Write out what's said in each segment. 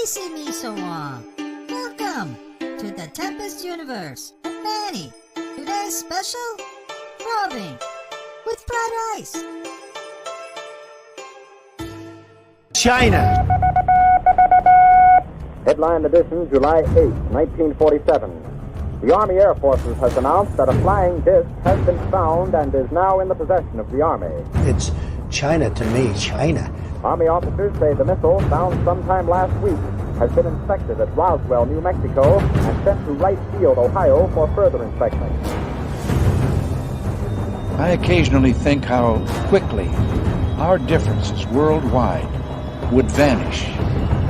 easy, me so welcome to the Tempest Universe. And Manny, today's special, robbing with fried rice. China. Headline edition, July 8, 1947. The Army Air Forces has announced that a flying disc has been found and is now in the possession of the Army. It's China to me, China. Army officers say the missile, found sometime last week, has been inspected at Roswell, New Mexico, and sent to Wright Field, Ohio, for further inspection. I occasionally think how quickly our differences worldwide would vanish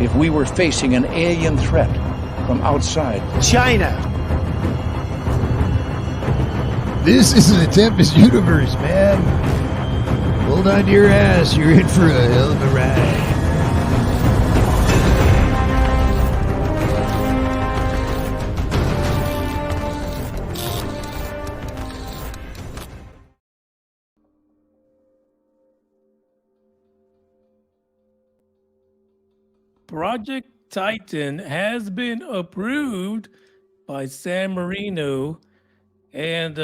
if we were facing an alien threat from outside. China. This isn't a Tempest universe, man. Hold on to your ass. You're in for a hell of a ride. Project Titan has been approved by San Marino. And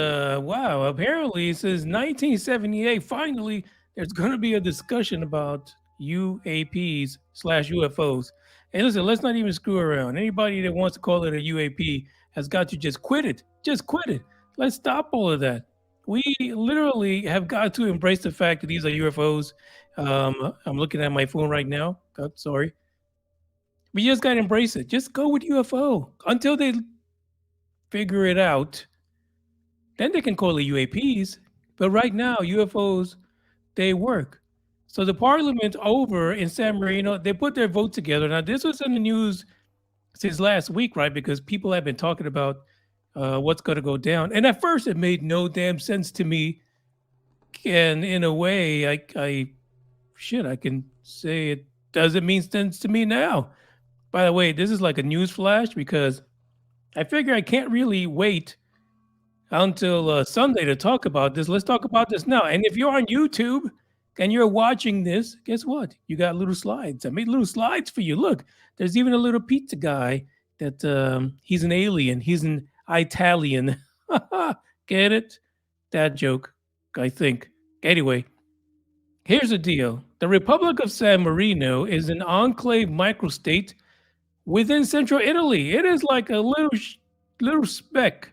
wow, apparently since 1978, finally, there's going to be a discussion about UAPs slash UFOs. And listen, let's not even screw around. Anybody that wants to call it a UAP has got to just quit it. Just quit it. Let's stop all of that. We literally have got to embrace the fact that these are UFOs. I'm looking at my phone right now. Oh, sorry. We just got to embrace it. Just go with UFO until they figure it out. Then they can call it UAPs. But right now, UFOs, they work. So the parliament over in San Marino, they put their vote together. Now, this was in the news since last week, right? Because people have been talking about what's going to go down. And at first, it made no damn sense to me. And in a way, I can say it doesn't mean sense to me now. By the way, this is like a news flash because I figure I can't really wait until Sunday to talk about this. Let's talk about this now. And if you're on YouTube and you're watching this, guess what? You got little slides. I made little slides for you. Look, there's even a little pizza guy that he's an alien. He's an Italian. Get it? That joke, I think. Anyway, here's the deal. The Republic of San Marino is an enclave microstate within central Italy. It is like a little speck.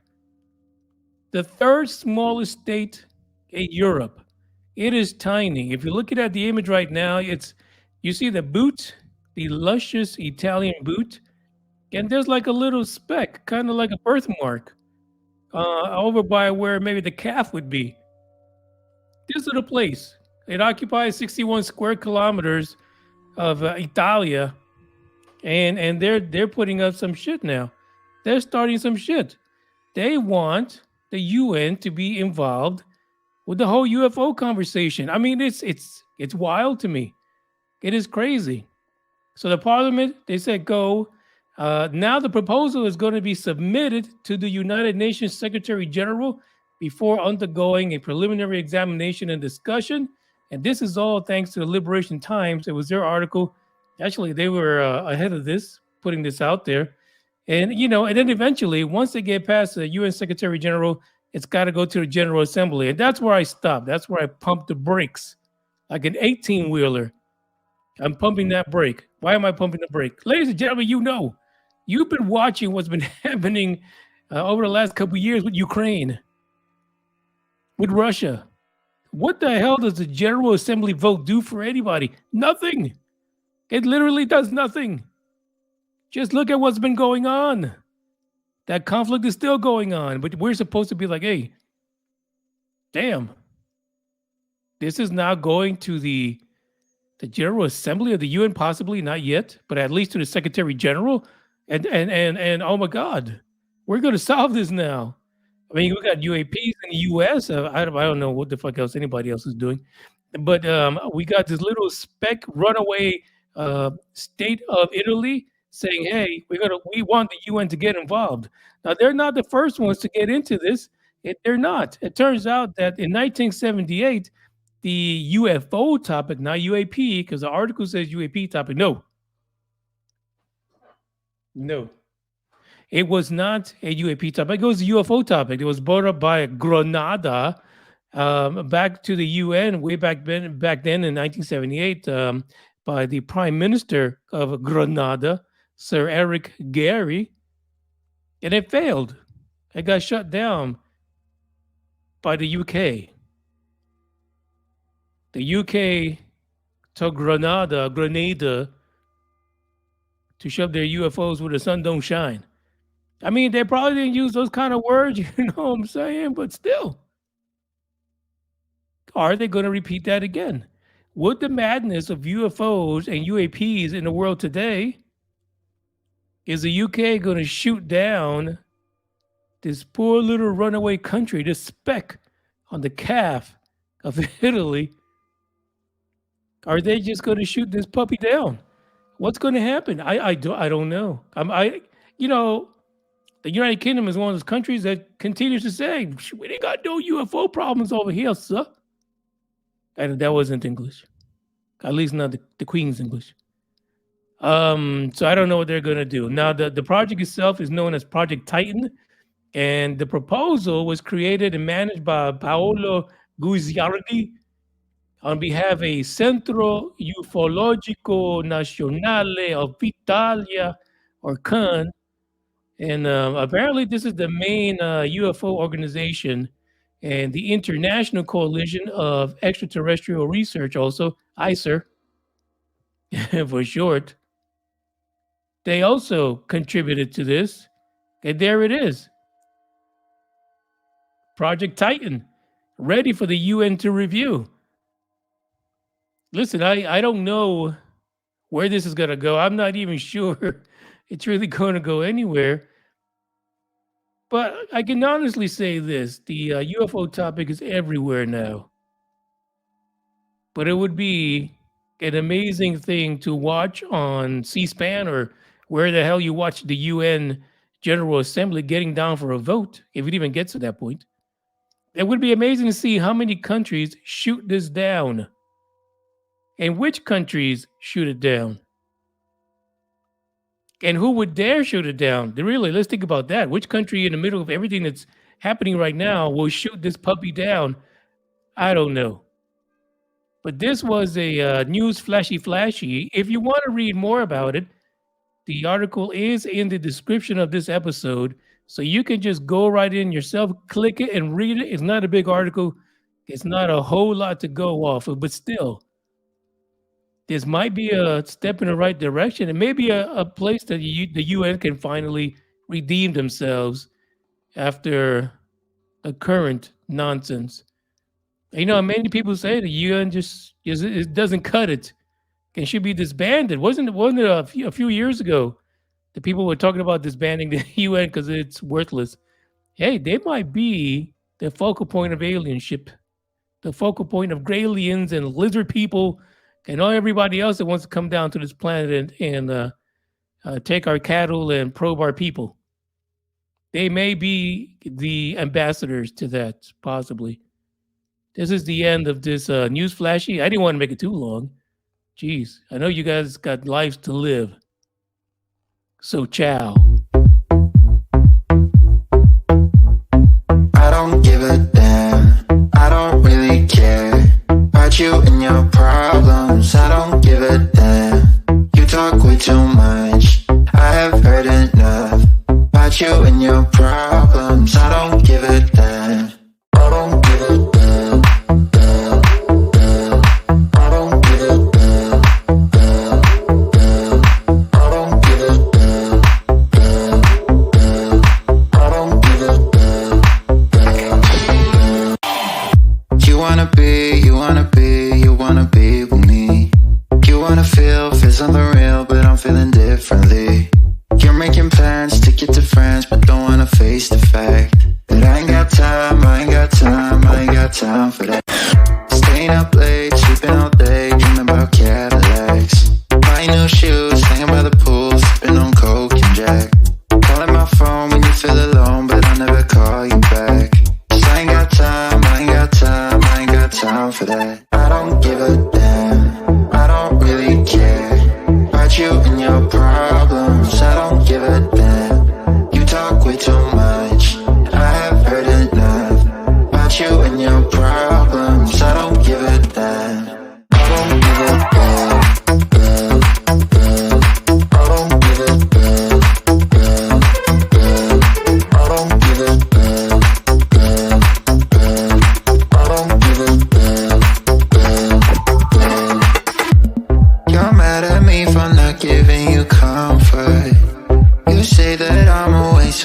The third smallest state in Europe. It is tiny. If you're looking at the image right now, you see the boot, the luscious Italian boot, and there's like a little speck, kind of like a birthmark, over by where maybe the calf would be. This little place. It occupies 61 square kilometers of Italia, and they're putting up some shit now. They're starting some shit. They want the UN to be involved with the whole UFO conversation. I mean, it's wild to me. It is crazy. So the parliament, they said go. Now the proposal is going to be submitted to the United Nations Secretary General before undergoing a preliminary examination and discussion. And this is all thanks to the Liberation Times. It was their article. Actually, they were ahead of this, putting this out there. And, and then eventually, once they get past the UN Secretary General, it's got to go to the General Assembly. And that's where I stopped. That's where I pumped the brakes like an 18-wheeler. I'm pumping that brake. Why am I pumping the brake? Ladies and gentlemen, you've been watching what's been happening over the last couple of years with Ukraine, with Russia. What the hell does the General Assembly vote do for anybody? Nothing. It literally does nothing. Just look at what's been going on. That conflict is still going on, but we're supposed to be like, hey, damn, this is now going to the General Assembly of the UN, possibly not yet, but at least to the Secretary General. And oh my God, we're going to solve this now. I mean, we got UAPs in the US. I don't know what the fuck else anybody else is doing, but we got this little speck runaway state of Italy saying, hey, we want the UN to get involved. Now, they're not the first ones to get into this. They're not. It turns out that in 1978, the UFO topic, not UAP, because the article says UAP topic. No. No, it was not a UAP topic. It was a UFO topic. It was brought up by Granada back to the UN way back then in 1978 by the Prime Minister of Granada, Sir Eric Gary, and it failed. It got shut down by the UK. The UK told Grenada, to shove their UFOs where the sun don't shine. I mean, they probably didn't use those kind of words, you know what I'm saying? But still, are they going to repeat that again? Would the madness of UFOs and UAPs in the world today, is the UK going to shoot down this poor little runaway country, this speck on the calf of Italy? Are they just going to shoot this puppy down? What's going to happen? I don't know. You know, the United Kingdom is one of those countries that continues to say, we ain't got no UFO problems over here, sir. And that wasn't English. At least not the Queen's English. So I don't know what they're going to do. Now, the project itself is known as Project Titan. And the proposal was created and managed by Paolo Guzzardi on behalf of a Centro Ufologico Nazionale of Italia, or CAN. And apparently this is the main UFO organization and the International Coalition of Extraterrestrial Research, also ICER for short. They also contributed to this. And there it is. Project Titan, ready for the UN to review. Listen, I don't know where this is going to go. I'm not even sure it's really going to go anywhere. But I can honestly say this, the UFO topic is everywhere now. But it would be an amazing thing to watch on C-SPAN or where the hell you watch the UN General Assembly getting down for a vote, if it even gets to that point. It would be amazing to see how many countries shoot this down. And which countries shoot it down? And who would dare shoot it down? Really, let's think about that. Which country in the middle of everything that's happening right now will shoot this puppy down? I don't know. But this was a news flashy. If you want to read more about it, the article is in the description of this episode. So you can just go right in yourself, click it, and read it. It's not a big article. It's not a whole lot to go off of, but still, this might be a step in the right direction. And maybe a place that the UN can finally redeem themselves after the current nonsense. You know, many people say the UN just it doesn't cut it and should be disbanded. Wasn't it a few years ago that people were talking about disbanding the UN because it's worthless? Hey, they might be the focal point of alienship, the focal point of Gralians and lizard people and everybody else that wants to come down to this planet and take our cattle and probe our people. They may be the ambassadors to that, possibly. This is the end of this news flashy. I didn't want to make it too long. Jeez, I know you guys got lives to live. So, ciao. I don't give a damn. I don't really care about you and your problems. I don't give a damn. You talk way too much. I have heard enough about you and your problems. I don't give a damn. I don't give a damn. I don't give a damn. I don't give a damn. I don't give a damn. You wanna be with me. You wanna feel something real, but I'm feeling differently. You're making plans to get to friends, but don't wanna face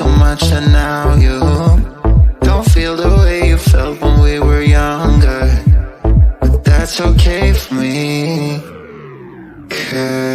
too much and now you don't feel the way you felt when we were younger. But that's okay for me, 'cause